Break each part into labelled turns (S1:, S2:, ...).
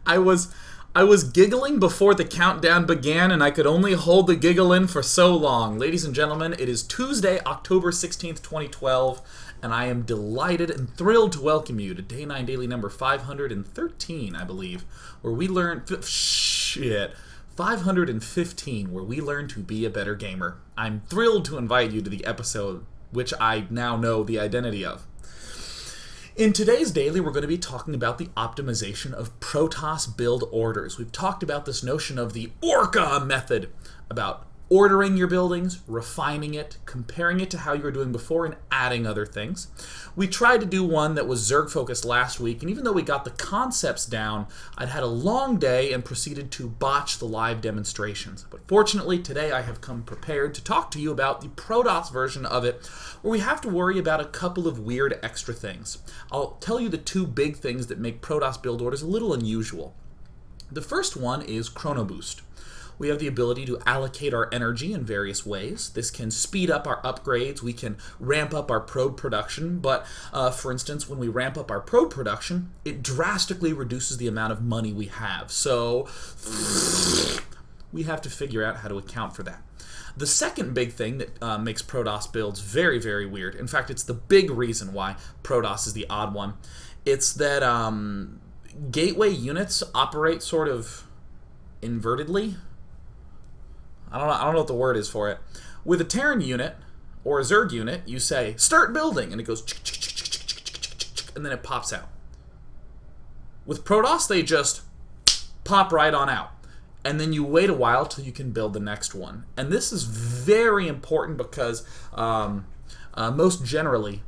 S1: I was I was giggling before the countdown began, and I could only hold the giggle in for so long. Ladies and gentlemen, it is Tuesday, October 16th, 2012, and I am delighted and thrilled to welcome you to Day 9 Daily number 513, I believe, where we learn... 515, where we learn to be a better gamer. I'm thrilled to invite you to the episode, which I now know the identity of. In today's daily, we're going to be talking about the optimization of Protoss build orders. We've talked about this notion of the Orca method, about ordering your buildings, refining it, comparing it to how you were doing before, and adding other things. We tried to do one that was Zerg focused last week, and even though we got the concepts down, I'd had a long day and proceeded to botch the live demonstrations. But fortunately, today I have come prepared to talk to you about the Protoss version of it, where we have to worry about a couple of weird extra things. I'll tell you the two big things that make Protoss build orders a little unusual. The first one is Chrono Boost. We have the ability to allocate our energy in various ways. This can speed up our upgrades. We can ramp up our probe production. But, for instance, when we ramp up our probe production, it drastically reduces the amount of money we have. So we have to figure out how to account for that. The second big thing that makes Protoss builds very, very weird, in fact, it's the big reason why Protoss is the odd one, it's that gateway units operate sort of invertedly. I don't know what the word is for it. With a Terran unit or a Zerg unit, you say, start building, and it goes, and then it pops out. With Protoss, they just pop right on out. And then you wait a while till you can build the next one. And this is very important because most generally,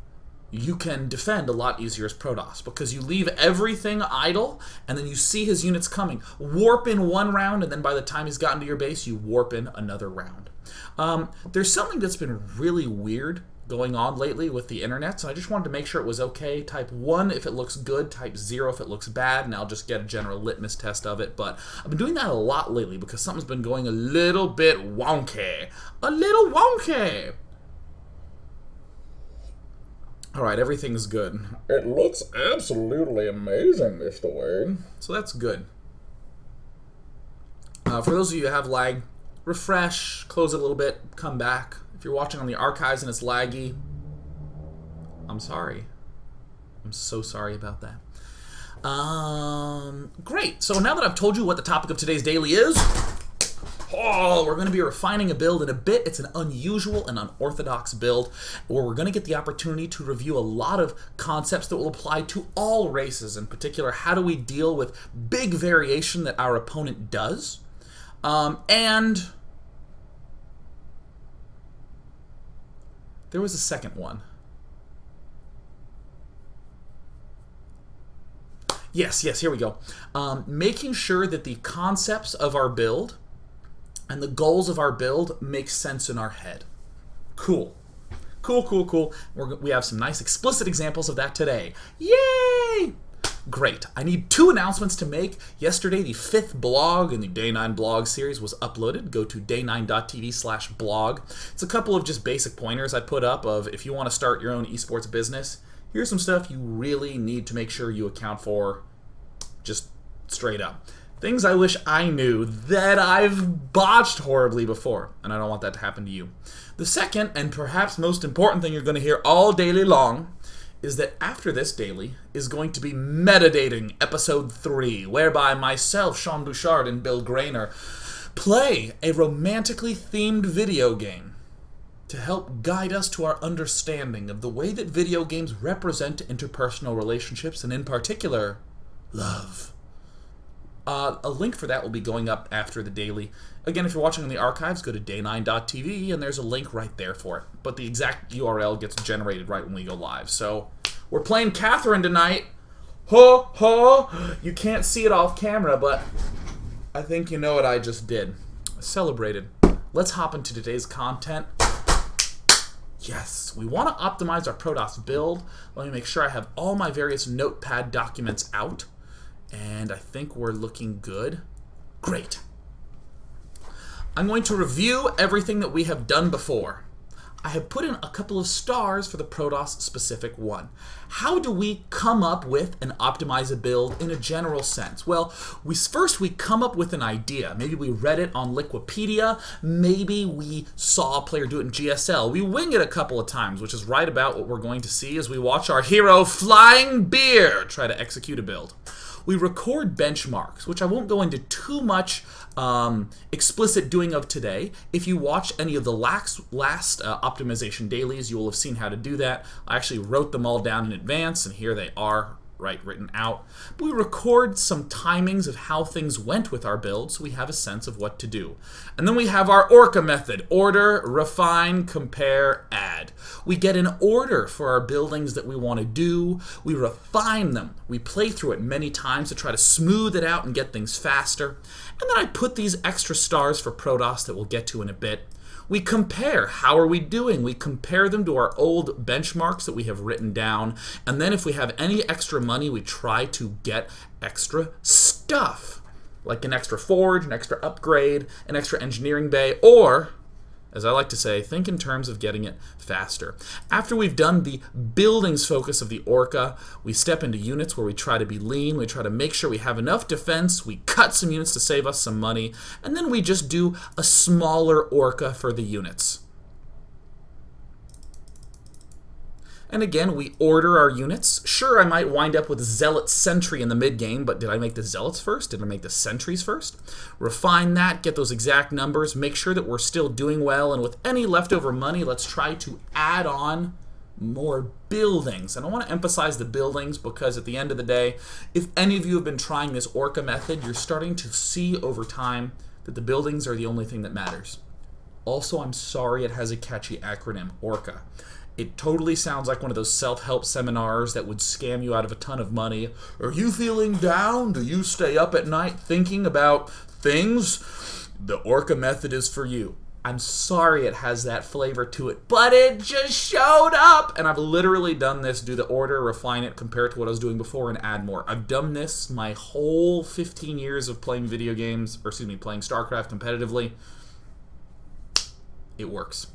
S1: you can defend a lot easier as Protoss because you leave everything idle and then you see his units coming. Warp in one round, and then by the time he's gotten to your base, you warp in another round. There's something that's been really weird going on lately with the internet, so I just wanted to make sure it was okay. Type 1 if it looks good, type 0 if it looks bad, and I'll just get a general litmus test of it. But I've been doing that a lot lately because something's been going a little bit wonky. A little wonky! Alright, everything's good.
S2: It looks absolutely amazing, Mr. Wade.
S1: So that's good. For those of you who have lag, refresh, close it a little bit, come back. If you're watching on the archives and it's laggy, I'm sorry. I'm so sorry about that. Great. So now that I've told you what the topic of today's daily is, we're going to be refining a build in a bit. It's an unusual and unorthodox build where we're going to get the opportunity to review a lot of concepts that will apply to all races. In particular, how do we deal with big variation that our opponent does? And there was a second one. Yes, here we go. Making sure that the concepts of our build and the goals of our build make sense in our head. Cool. Cool. We have some nice explicit examples of that today. Yay! Great. I need 2 announcements to make. Yesterday, the 5th blog in the Day 9 blog series was uploaded. Go to day9.tv/blog. It's a couple of just basic pointers I put up of if you want to start your own esports business, here's some stuff you really need to make sure you account for just straight up. Things I wish I knew that I've botched horribly before, and I don't want that to happen to you. The second, and perhaps most important thing you're going to hear all daily long, is that after this daily is going to be Metadating Episode 3, whereby myself, Sean Bouchard, and Bill Grainer play a romantically themed video game to help guide us to our understanding of the way that video games represent interpersonal relationships, and in particular, love. A link for that will be going up after the daily. Again, if you're watching on the archives, go to day9.tv, and there's a link right there for it. But the exact URL gets generated right when we go live. So, we're playing Catherine tonight. Ho, ho! You can't see it off camera, but I think you know what I just did. I celebrated. Let's hop into today's content. Yes, we want to optimize our Protoss build. Let me make sure I have all my various notepad documents out. And I think we're looking good. Great. I'm going to review everything that we have done before. I have put in a couple of stars for the Protoss specific one. How do we come up with and optimize a build in a general sense? Well, first we come up with an idea. Maybe we read it on Liquipedia. Maybe we saw a player do it in GSL. We wing it a couple of times, which is right about what we're going to see as we watch our hero Flying Beer try to execute a build. We record benchmarks, which I won't go into too much explicit doing of today. If you watch any of the last optimization dailies, you will have seen how to do that. I actually wrote them all down in advance, and here they are, right, written out. But we record some timings of how things went with our build, so we have a sense of what to do. And then we have our Orca method: order, refine, compare, add. We get an order for our buildings that we want to do. We refine them. We play through it many times to try to smooth it out and get things faster. And then I put these extra stars for Protoss that we'll get to in a bit. We compare. How are we doing? We compare them to our old benchmarks that we have written down. And then if we have any extra money, we try to get extra stuff. Like an extra forge, an extra upgrade, an extra engineering bay, or, as I like to say, think in terms of getting it faster. After we've done the buildings focus of the Orca, we step into units where we try to be lean, we try to make sure we have enough defense, we cut some units to save us some money, and then we just do a smaller Orca for the units. And again, we order our units. Sure, I might wind up with Zealot Sentry in the mid-game, but did I make the Zealots first? Did I make the Sentries first? Refine that, get those exact numbers, make sure that we're still doing well, and with any leftover money, let's try to add on more buildings. And I want to emphasize the buildings because at the end of the day, if any of you have been trying this Orca method, you're starting to see over time that the buildings are the only thing that matters. Also, I'm sorry it has a catchy acronym, Orca. It totally sounds like one of those self-help seminars that would scam you out of a ton of money. Are you feeling down? Do you stay up at night thinking about things? The Orca method is for you. I'm sorry it has that flavor to it, but it just showed up! And I've literally done this, do the order, refine it, compare it to what I was doing before, and add more. I've done this my whole 15 years of playing video games, or excuse me, playing StarCraft competitively. It works.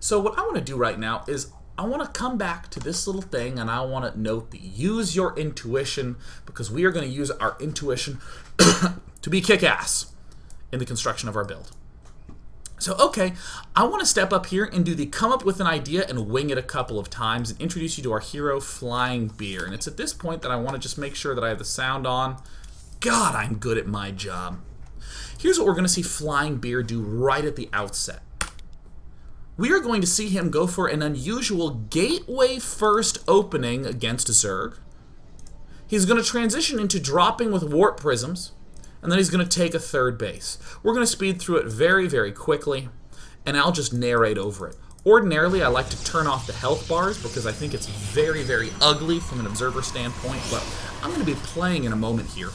S1: So what I want to do right now is I want to come back to this little thing, and I want to note that use your intuition, because we are going to use our intuition to be kick-ass in the construction of our build. So, okay, I want to step up here and do the come up with an idea and wing it a couple of times and introduce you to our hero, Flying Beer. And it's at this point that I want to just make sure that I have the sound on. God, I'm good at my job. Here's what we're going to see Flying Beer do right at the outset. We are going to see him go for an unusual gateway first opening against Zerg. He's going to transition into dropping with warp prisms, and then he's going to take a third base. We're going to speed through it very, very quickly, and I'll just narrate over it. Ordinarily, I like to turn off the health bars because I think it's very, very ugly from an observer standpoint, but I'm going to be playing in a moment here.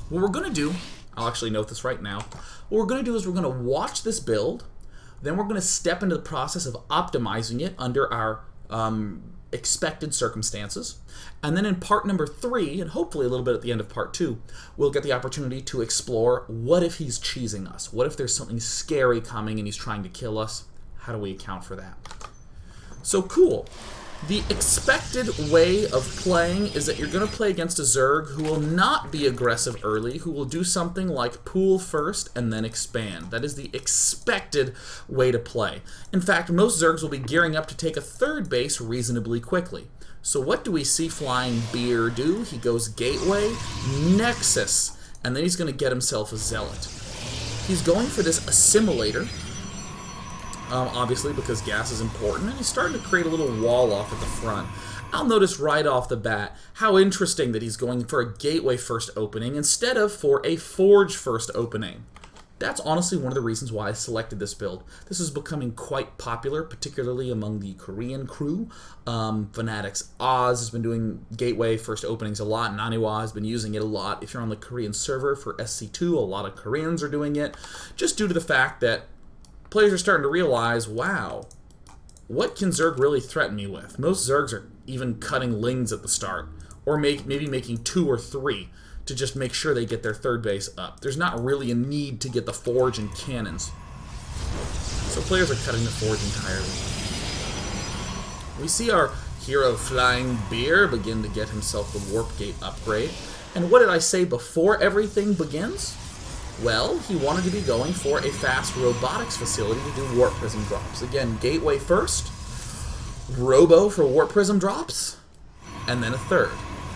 S1: What we're going to do, I'll actually note this right now, what we're going to do is we're going to watch this build. Then we're going to step into the process of optimizing it under our expected circumstances. And then in part number 3, and hopefully a little bit at the end of part 2, we'll get the opportunity to explore what if he's cheesing us? What if there's something scary coming and he's trying to kill us? How do we account for that? So cool. The expected way of playing is that you're going to play against a Zerg who will not be aggressive early, who will do something like pool first and then expand. That is the expected way to play. In fact, most Zergs will be gearing up to take a third base reasonably quickly. So what do we see Flying Beer do? He goes Gateway, Nexus, and then he's going to get himself a Zealot. He's going for this Assimilator. Obviously because gas is important, and he's starting to create a little wall off at the front. I'll notice right off the bat how interesting that he's going for a gateway first opening instead of for a forge first opening. That's honestly one of the reasons why I selected this build. This is becoming quite popular, particularly among the Korean crew. Fanatics Oz has been doing gateway first openings a lot. Naniwa has been using it a lot. If you're on the Korean server for SC2, a lot of Koreans are doing it, just due to the fact that players are starting to realize, wow, what can Zerg really threaten me with? Most Zergs are even cutting Lings at the start, or maybe making 2 or 3 to just make sure they get their third base up. There's not really a need to get the forge and cannons. So players are cutting the forge entirely. We see our hero Flying Beer begin to get himself the Warp Gate upgrade. And what did I say before everything begins? Well, he wanted to be going for a fast robotics facility to do Warp Prism drops. Again, Gateway first, Robo for Warp Prism drops, and then a third.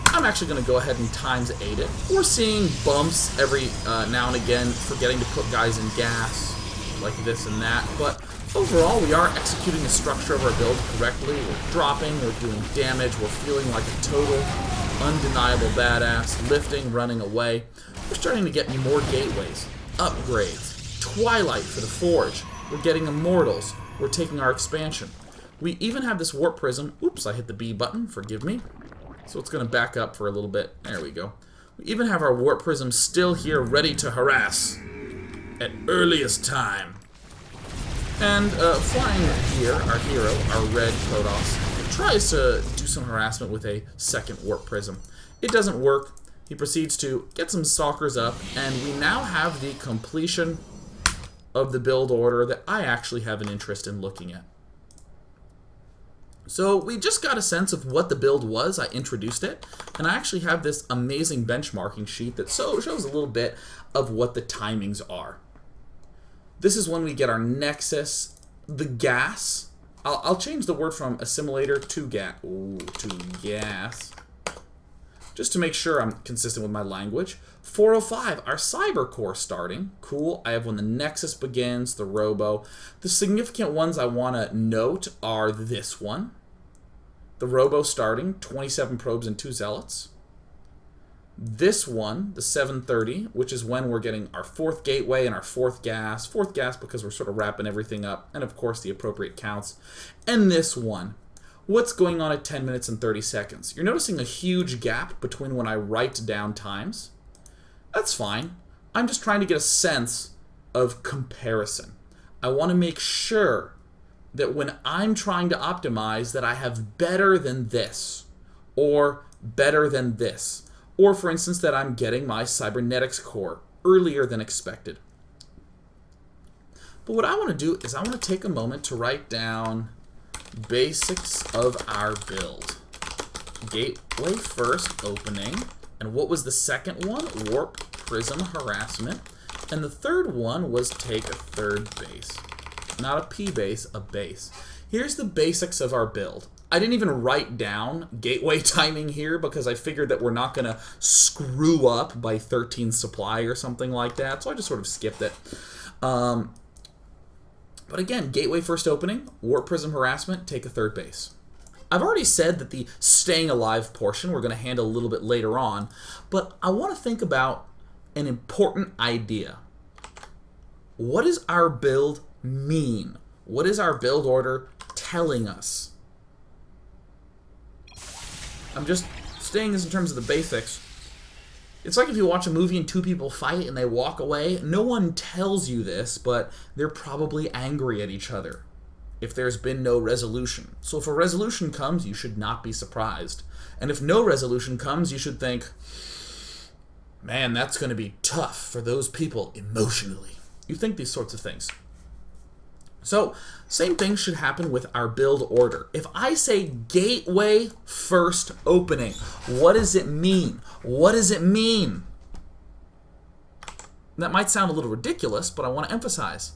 S1: I'm actually going to go ahead and times 8 it. We're seeing bumps every now and again, forgetting to put guys in gas, like this and that, but overall we are executing the structure of our build correctly. We're dropping, we're doing damage, we're feeling like a total, undeniable badass, lifting, running away. We're starting to get more gateways, upgrades, Twilight for the Forge, we're getting Immortals, we're taking our expansion. We even have this Warp Prism, oops, I hit the B button, forgive me. So it's going to back up for a little bit. There we go. We even have our Warp Prism still here ready to harass at earliest time. And Flying here, our hero, our red Protoss, tries to do some harassment with a second Warp Prism. It doesn't work. He proceeds to get some Stalkers up, and we now have the completion of the build order that I actually have an interest in looking at. So we just got a sense of what the build was. I introduced it, and I actually have this amazing benchmarking sheet that shows a little bit of what the timings are. This is when we get our Nexus, the gas. I'll change the word from assimilator to gas, just to make sure I'm consistent with my language. 405, our cyber core starting. Cool. I have when the Nexus begins, the Robo. The significant ones I want to note are this one. The Robo starting, 27 probes and 2 zealots. This one, the 730, which is when we're getting our 4th gateway and our 4th gas. 4th gas because we're sort of wrapping everything up. And of course the appropriate counts. And this one. What's going on at 10 minutes and 30 seconds? You're noticing a huge gap between when I write down times. That's fine. I'm just trying to get a sense of comparison. I want to make sure that when I'm trying to optimize that I have better than this, or better than this, or for instance that I'm getting my cybernetics core earlier than expected. But what I want to do is I want to take a moment to write down basics of our build. Gateway first opening. And what was the second one? Warp Prism harassment. And the third one was take a third base. Not a P base, a base. Here's the basics of our build. I didn't even write down gateway timing here because I figured that we're not going to screw up by 13 supply or something like that. So I just sort of skipped it. But again, gateway first opening, Warp Prism harassment, take a third base. I've already said that the staying alive portion we're going to handle a little bit later on, but I want to think about an important idea. What does our build mean? What is our build order telling us? I'm just saying this in terms of the basics. It's like if you watch a movie and 2 people fight and they walk away. No one tells you this, but they're probably angry at each other if there's been no resolution. So if a resolution comes, you should not be surprised. And if no resolution comes, you should think, man, that's going to be tough for those people emotionally. You think these sorts of things. So, same thing should happen with our build order. If I say gateway first opening, what does it mean? What does it mean? That might sound a little ridiculous, but I want to emphasize.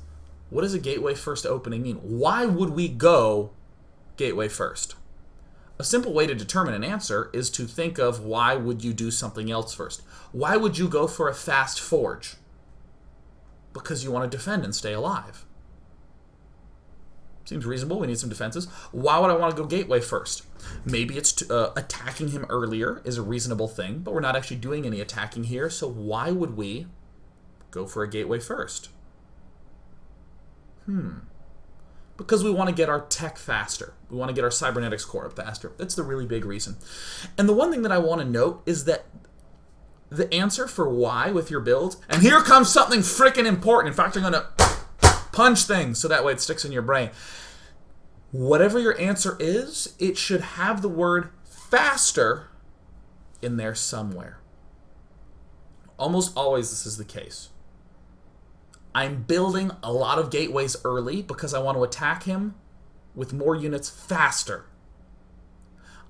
S1: What does a gateway first opening mean? Why would we go gateway first? A simple way to determine an answer is to think of why would you do something else first. Why would you go for a fast forge? Because you want to defend and stay alive. Seems reasonable. We need some defenses. Why would I want to go gateway first? Maybe it's attacking him earlier is a reasonable thing, but we're not actually doing any attacking here, so why would we go for a gateway first? Because we want to get our tech faster. We want to get our cybernetics core up faster. That's the really big reason. And the one thing that I want to note is that the answer for why with your build, and here comes something freaking important. In fact, I'm going to punch things so that way it sticks in your brain. Whatever your answer is, it should have the word faster in there somewhere. Almost always this is the case. I'm building a lot of gateways early because I want to attack him with more units faster.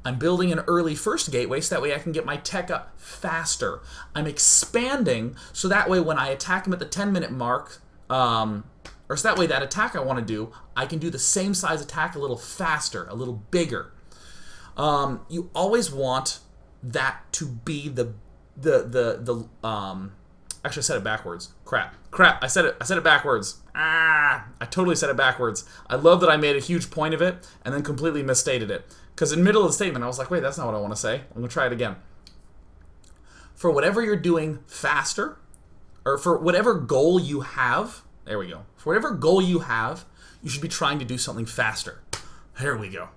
S1: I'm building an early first gateway so that way I can get my tech up faster. I'm expanding so that way when I attack him at the 10-minute mark, or so that way that attack I want to do, I can do the same size attack a little faster, a little bigger. You always want that to be actually I said it backwards. Crap. I said it backwards. I totally said it backwards. I love that I made a huge point of it and then completely misstated it. Because in the middle of the statement, I was like, wait, that's not what I want to say. I'm going to try it again. For whatever you're doing faster, or for whatever goal you have, there we go. For whatever goal you have, you should be trying to do something faster. There we go.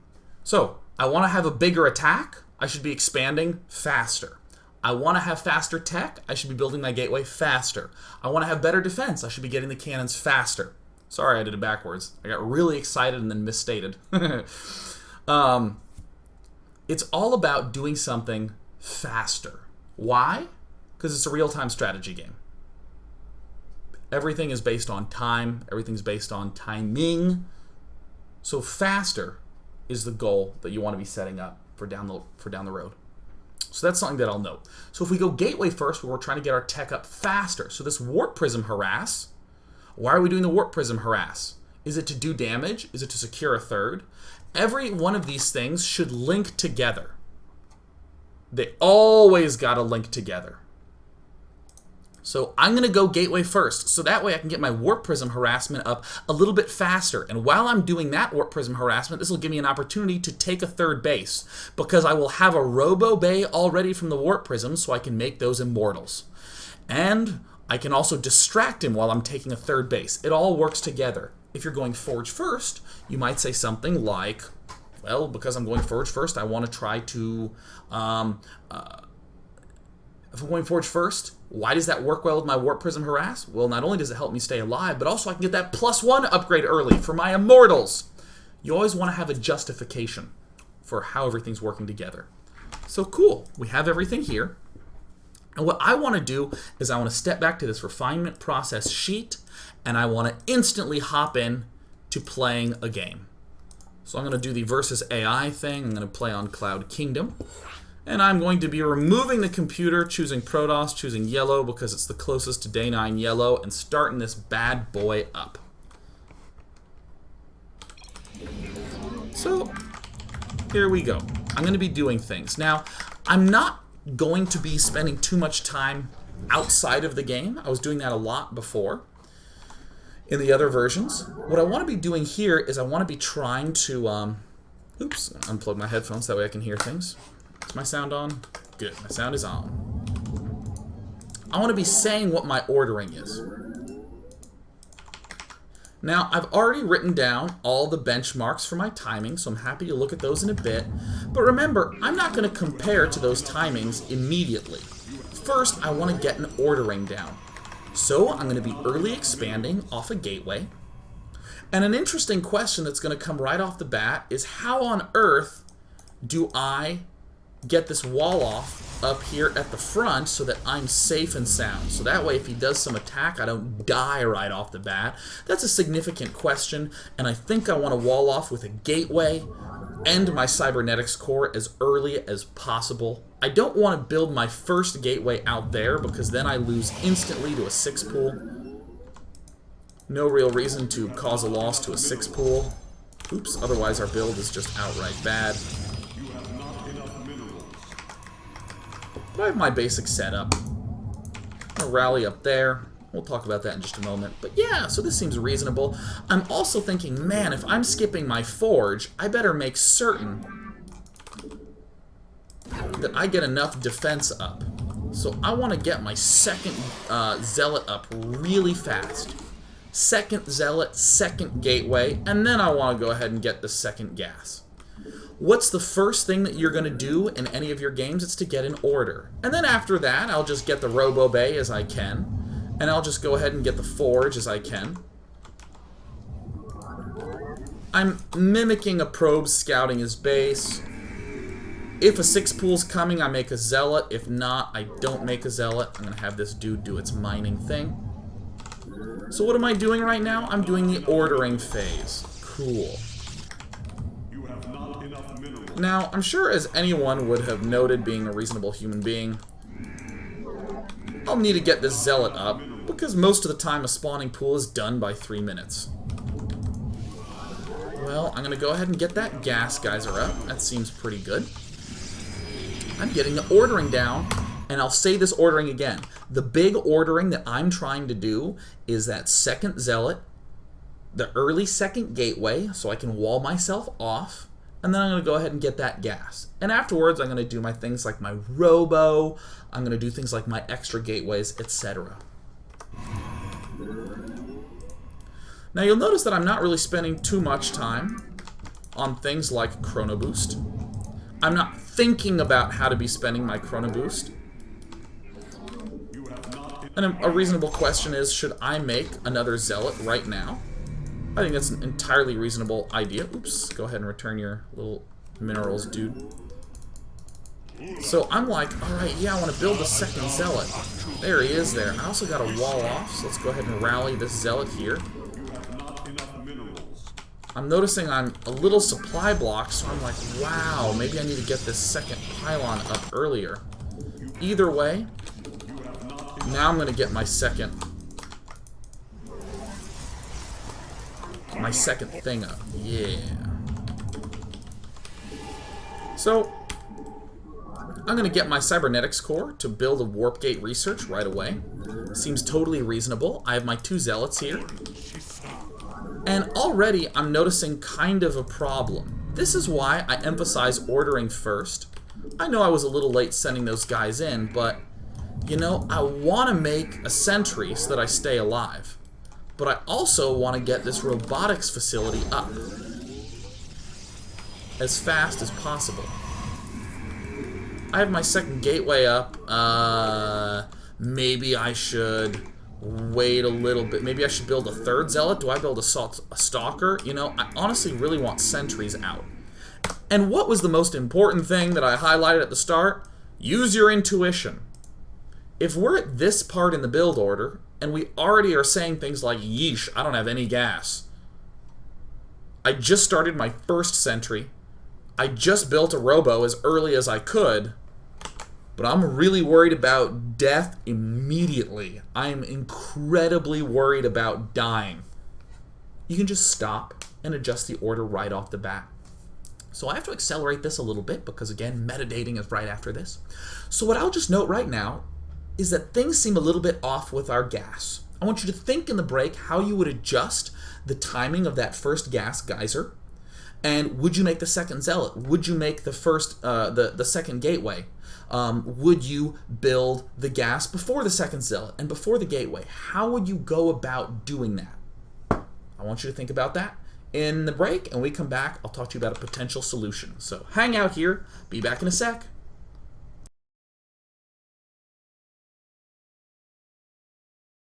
S1: So, I want to have a bigger attack, I should be expanding faster. I want to have faster tech, I should be building my gateway faster. I want to have better defense, I should be getting the cannons faster. Sorry, I did it backwards. I got really excited and then misstated. It's all about doing something faster. Why? Because it's a real-time strategy game. Everything is based on time. Everything's based on timing. So faster is the goal that you want to be setting up for down the road. So that's something that I'll note. So if we go gateway first, we're trying to get our tech up faster. So this warp prism harass, why are we doing the warp prism harass? Is it to do damage? Is it to secure a third? Every one of these things should link together. They always got to link together. So I'm going to go gateway first, so that way I can get my warp prism harassment up a little bit faster. And while I'm doing that warp prism harassment, this will give me an opportunity to take a third base, because I will have a robo bay already from the warp prism, so I can make those immortals. And I can also distract him while I'm taking a third base. It all works together. If you're going forge first, you might say something like, well, because I'm going forge first, I want to try to... if I'm going forge first, why does that work well with my warp prism harass? Well, not only does it help me stay alive, but also I can get that +1 upgrade early for my immortals. You always want to have a justification for how everything's working together. So cool, we have everything here. And what I want to do is I want to step back to this refinement process sheet, and I want to instantly hop in to playing a game. So I'm going to do the versus AI thing. I'm going to play on Cloud Kingdom. And I'm going to be removing the computer, choosing Protoss, choosing yellow because it's the closest to day 9 yellow, and starting this bad boy up. So, here we go. I'm going to be doing things. Now, I'm not going to be spending too much time outside of the game. I was doing that a lot before in the other versions. What I want to be doing here is I want to be trying to, unplug my headphones, that way I can hear things. Is my sound on? Good, my sound is on. I want to be saying what my ordering is. Now, I've already written down all the benchmarks for my timing, so I'm happy to look at those in a bit. But remember, I'm not going to compare to those timings immediately. First, I want to get an ordering down. So, I'm going to be early expanding off a gateway. And an interesting question that's going to come right off the bat is, how on earth do I get this wall off up here at the front so that I'm safe and sound? So that way, if he does some attack, I don't die right off the bat. That's a significant question, and I think I want to wall off with a gateway and my cybernetics core as early as possible. I don't want to build my first gateway out there because then I lose instantly to a 6 pool. No real reason to cause a loss to a 6 pool. Oops, otherwise our build is just outright bad. But I have my basic setup. I'll rally up there. We'll talk about that in just a moment. But yeah, so this seems reasonable. I'm also thinking, man, if I'm skipping my forge, I better make certain that I get enough defense up. So I want to get my second zealot up really fast. Second zealot, second gateway, and then I want to go ahead and get the second gas. What's the first thing that you're going to do in any of your games? It's to get an order. And then after that, I'll just get the Robo Bay as I can. And I'll just go ahead and get the Forge as I can. I'm mimicking a probe scouting his base. If a 6 pool's coming, I make a Zealot. If not, I don't make a Zealot. I'm going to have this dude do its mining thing. So what am I doing right now? I'm doing the ordering phase. Cool. Now, I'm sure as anyone would have noted, being a reasonable human being, I'll need to get this zealot up, because most of the time a spawning pool is done by 3 minutes. Well, I'm going to go ahead and get that gas geyser up. That seems pretty good. I'm getting the ordering down, and I'll say this ordering again. The big ordering that I'm trying to do is that second zealot, the early second gateway, so I can wall myself off, and then I'm going to go ahead and get that gas. And afterwards, I'm going to do my things like my robo, I'm going to do things like my extra gateways, etc. Now you'll notice that I'm not really spending too much time on things like Chrono Boost. I'm not thinking about how to be spending my Chrono Boost. And a reasonable question is, should I make another zealot right now? I think that's an entirely reasonable idea. Oops, go ahead and return your little minerals, dude. So I'm like, alright, yeah, I want to build a second zealot. There he is there. I also got a wall off, so let's go ahead and rally this zealot here. I'm noticing I'm a little supply blocked, so I'm like, wow, maybe I need to get this second pylon up earlier. Either way, now I'm going to get my second thing up. Yeah. So, I'm going to get my cybernetics core to build a warp gate research right away. Seems totally reasonable. I have my 2 zealots here. And already I'm noticing kind of a problem. This is why I emphasize ordering first. I know I was a little late sending those guys in, but, you know, I want to make a sentry so that I stay alive. But I also want to get this robotics facility up as fast as possible. I have my second gateway up. Maybe I should wait a little bit. Maybe I should build a third zealot. Do I build a stalker? You know, I honestly really want sentries out. And what was the most important thing that I highlighted at the start? Use your intuition. If we're at this part in the build order, and we already are saying things like, yeesh, I don't have any gas. I just started my first sentry. I just built a robo as early as I could. But I'm really worried about death immediately. I am incredibly worried about dying. You can just stop and adjust the order right off the bat. So I have to accelerate this a little bit because, again, metadating is right after this. So what I'll just note right now is that things seem a little bit off with our gas. I want you to think in the break how you would adjust the timing of that first gas geyser. And would you make the second zealot? Would you make the first, the second gateway? Would you build the gas before the second zealot and before the gateway? How would you go about doing that? I want you to think about that in the break, and when we come back, I'll talk to you about a potential solution. So hang out here. Be back in a sec.